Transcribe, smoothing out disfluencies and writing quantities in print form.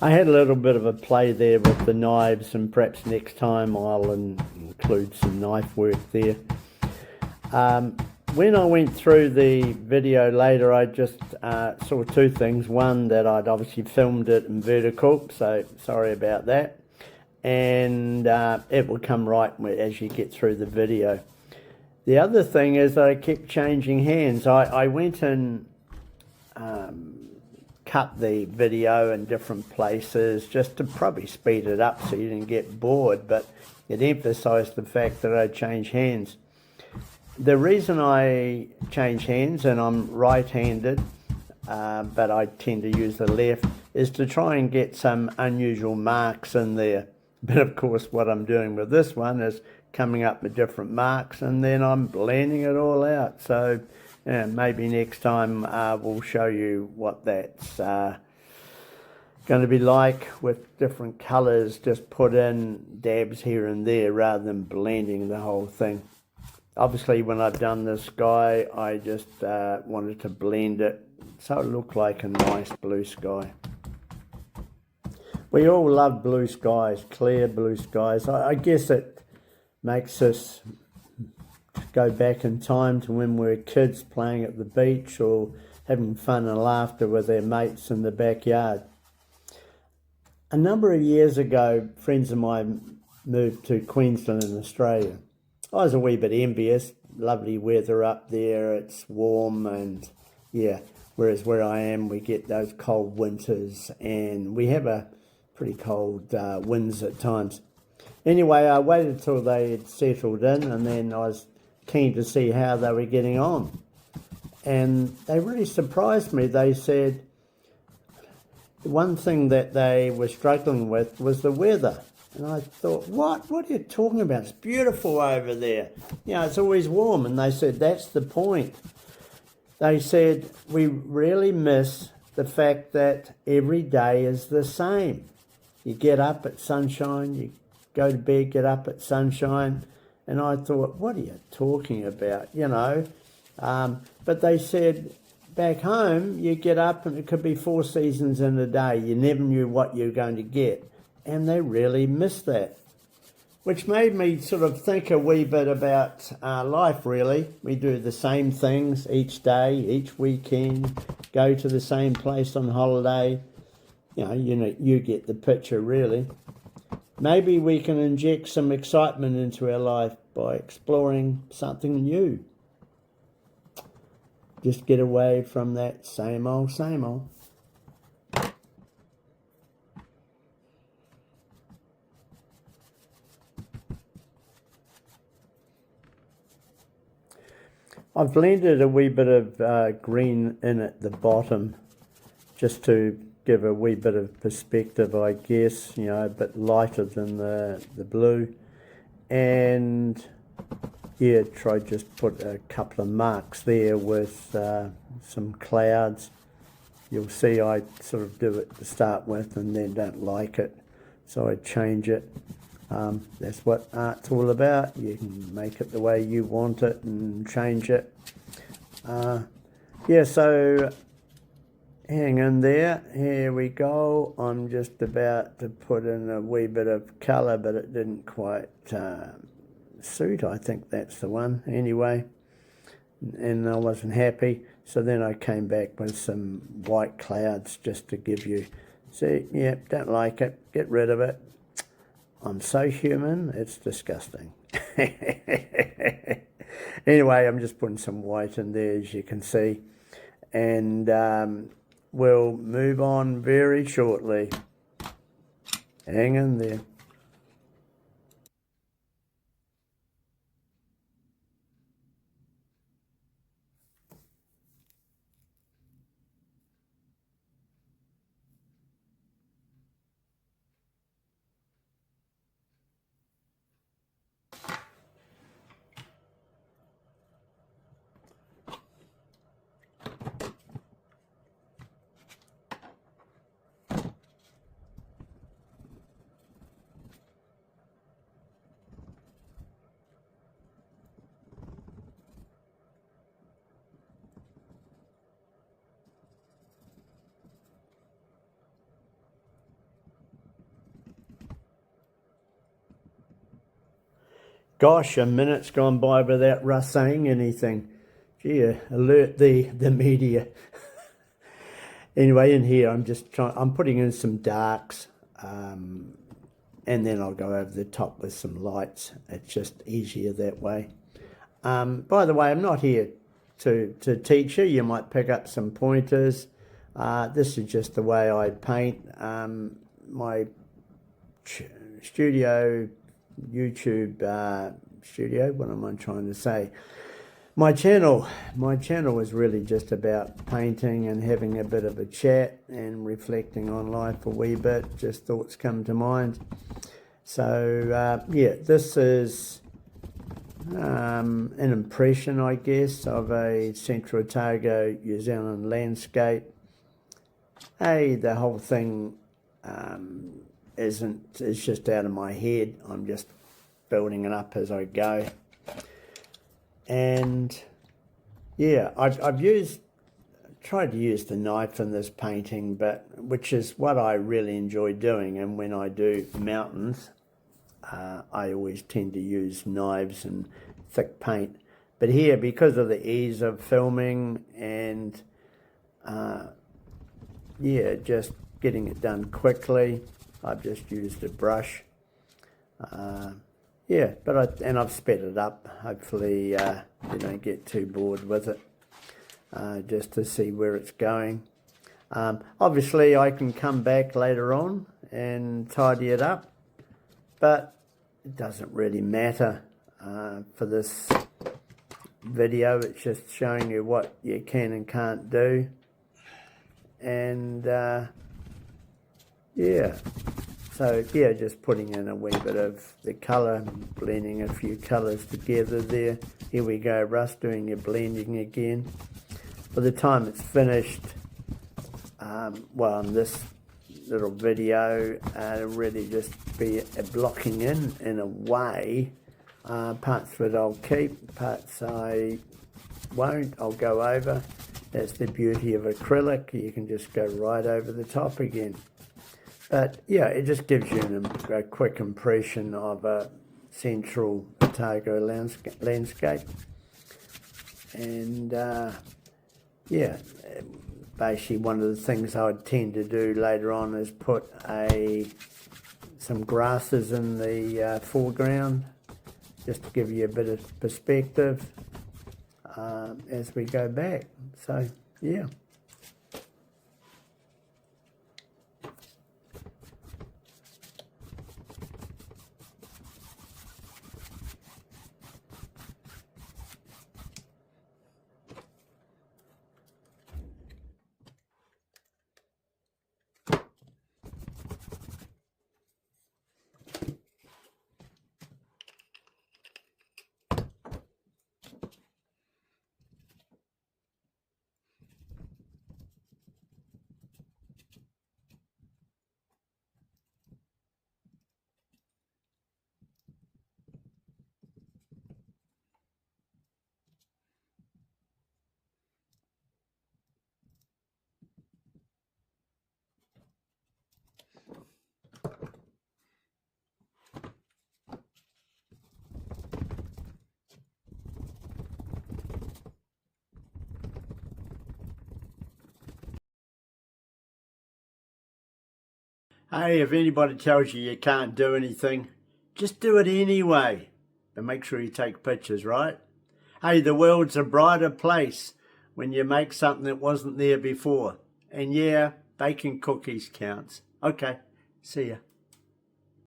I had a little bit of a play there with the knives, and perhaps next time I'll include some knife work there. When I went through the video later, I just saw two things. One, that I'd obviously filmed it in vertical, so sorry about that. And it will come right as you get through the video. The other thing is that I kept changing hands. I went and cut the video in different places just to probably speed it up so you didn't get bored, but it emphasized the fact that I changed hands. The reason I change hands, and I'm right-handed, but I tend to use the left, is to try and get some unusual marks in there. But of course what I'm doing with this one is coming up with different marks, and then I'm blending it all out. So maybe next time we'll show you what that's going to be like with different colors, just put in dabs here and there rather than blending the whole thing. Obviously when I've done this sky, I just wanted to blend it so it looked like a nice blue sky. We all love blue skies, clear blue skies. I guess it makes us go back in time to when we were kids playing at the beach or having fun and laughter with their mates in the backyard. A number of years ago, friends of mine moved to Queensland in Australia. I was a wee bit envious. Lovely weather up there, it's warm, and yeah, whereas where I am we get those cold winters and we have a pretty cold winds at times. Anyway, I waited till they had settled in, and then I was keen to see how they were getting on. And they really surprised me. They said the one thing that they were struggling with was the weather. And I thought, what are you talking about? It's beautiful over there. You know, it's always warm. And they said, that's the point. They said, we really miss the fact that every day is the same. You get up at sunshine, you go to bed, get up at sunshine. And I thought, what are you talking about, you know? But they said, back home, you get up and it could be 4 seasons in a day. You never knew what you were going to get. And they really missed that, which made me sort of think a wee bit about life, really. We do the same things each day, each weekend, go to the same place on holiday. You know, you get the picture, really. Maybe we can inject some excitement into our life by exploring something new. Just get away from that same old, same old. I've blended a wee bit of green in at the bottom just to give a wee bit of perspective, I guess, you know, a bit lighter than the blue. And yeah, try just put a couple of marks there with some clouds. You'll see I sort of do it to start with and then don't like it, so I change it. That's what art's all about. You can make it the way you want it and change it. Yeah, so hang in there. Here we go. I'm just about to put in a wee bit of colour, but it didn't quite suit. I think that's the one anyway. And I wasn't happy. So then I came back with some white clouds just to give you, see, yeah, don't like it, get rid of it. I'm so human, it's disgusting. Anyway, I'm just putting some white in there, as you can see. And we'll move on very shortly. Hang in there. Gosh, a minute's gone by without Russ saying anything. Gee, alert the media. Anyway, in here I'm putting in some darks, and then I'll go over the top with some lights. It's just easier that way. By the way, I'm not here to teach you. You might pick up some pointers. This is just the way I paint. My studio, YouTube studio, what am I trying to say? My channel is really just about painting and having a bit of a chat and reflecting on life a wee bit, just thoughts come to mind. So yeah, this is an impression, I guess, of a Central Otago, New Zealand landscape. Hey, the whole thing it's just out of my head. I'm just building it up as I go. And yeah, I've tried to use the knife in this painting, which is what I really enjoy doing. And when I do mountains, I always tend to use knives and thick paint. But here, because of the ease of filming and yeah, just getting it done quickly, I've just used a brush. Yeah, I've sped it up. Hopefully you don't get too bored with it, just to see where it's going. Obviously I can come back later on and tidy it up, but it doesn't really matter for this video. It's just showing you what you can and can't do. And yeah, so yeah, just putting in a wee bit of the colour, blending a few colours together there. Here we go, Russ, doing your blending again. By the time it's finished, well, in this little video, it'll really just be a blocking in a way. Parts of it I'll keep, parts I won't, I'll go over. That's the beauty of acrylic, you can just go right over the top again. But yeah, it just gives you a quick impression of a Central Otago landscape. And yeah, basically one of the things I would tend to do later on is put some grasses in the foreground, just to give you a bit of perspective as we go back. So yeah. Hey, if anybody tells you you can't do anything, just do it anyway. But make sure you take pictures, right? Hey, the world's a brighter place when you make something that wasn't there before. And yeah, baking cookies counts. Okay, see ya.